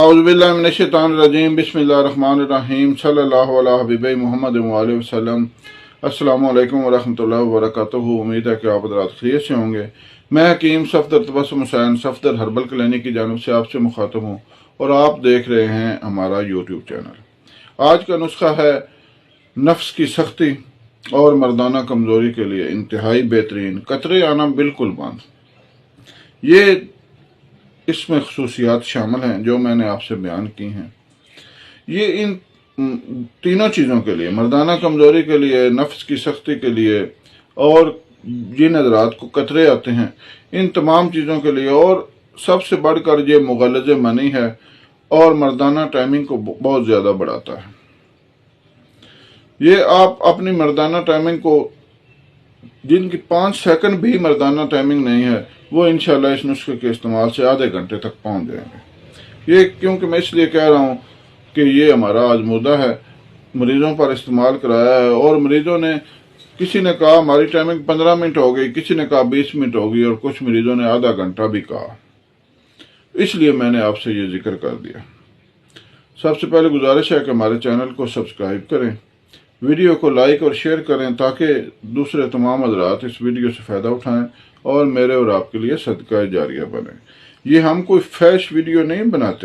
औज़ुबिल्लाहि मिनश्शैतानिर्रजीम बिस्मिल्लाहिर्रहमानिर्रहीम सल्लल्लाहु अला हबीबी मुहम्मद व आलिहि वसल्लम। अस्सलामु अलैकुम व रहमतुल्लाहि व बरकातुहू। उम्मीद है कि आप हज़रात खैरियत से होंगे। मैं हकीम सफदर तबस्सुम हुसैन सफदर हर्बल क्लिनिक की जानिब से आपसे मुखातब हूँ और आप देख रहे हैं हमारा यूट्यूब चैनल। आज का नुस्खा है नफ्स की सख्ती और मर्दाना कमज़ोरी के लिए इंतहाई बेहतरीन कतरे आना बिल्कुल बंद। ये इसमें खसूसियात शामिल हैं जो मैंने आपसे बयान की हैं। ये इन तीनों चीज़ों के लिए, मर्दाना कमज़ोरी के लिए, नफ्स की सख्ती के लिए और जिन हज़रात को कतरे आते हैं, इन तमाम चीज़ों के लिए, और सबसे बढ़कर ये मुग़ल्लिज़ मनी है और मर्दाना टाइमिंग को बहुत ज़्यादा बढ़ाता है। ये आप अपनी मर्दाना टाइमिंग को, जिनकी 5 सेकंड भी मर्दाना टाइमिंग नहीं है, वो इंशाल्लाह इस नुस्खे के इस्तेमाल से आधे घंटे तक पहुंच जाएंगे। ये क्योंकि मैं इसलिए कह रहा हूँ कि ये हमारा आजमूदा है, मरीज़ों पर इस्तेमाल कराया है, और मरीज़ों ने, किसी ने कहा हमारी टाइमिंग 15 मिनट हो गई, किसी ने कहा 20 मिनट हो गई, और कुछ मरीज़ों ने आधा घंटा भी कहा। इसलिए मैंने आपसे ये जिक्र कर दिया। सबसे पहले गुजारिश है कि हमारे चैनल को सब्सक्राइब करें, वीडियो को लाइक और शेयर करें ताकि दूसरे तमाम हज़रात इस वीडियो से फ़ायदा उठाएं और मेरे और आपके लिए सदका जारिया बने। ये हम कोई फैश वीडियो नहीं बनाते।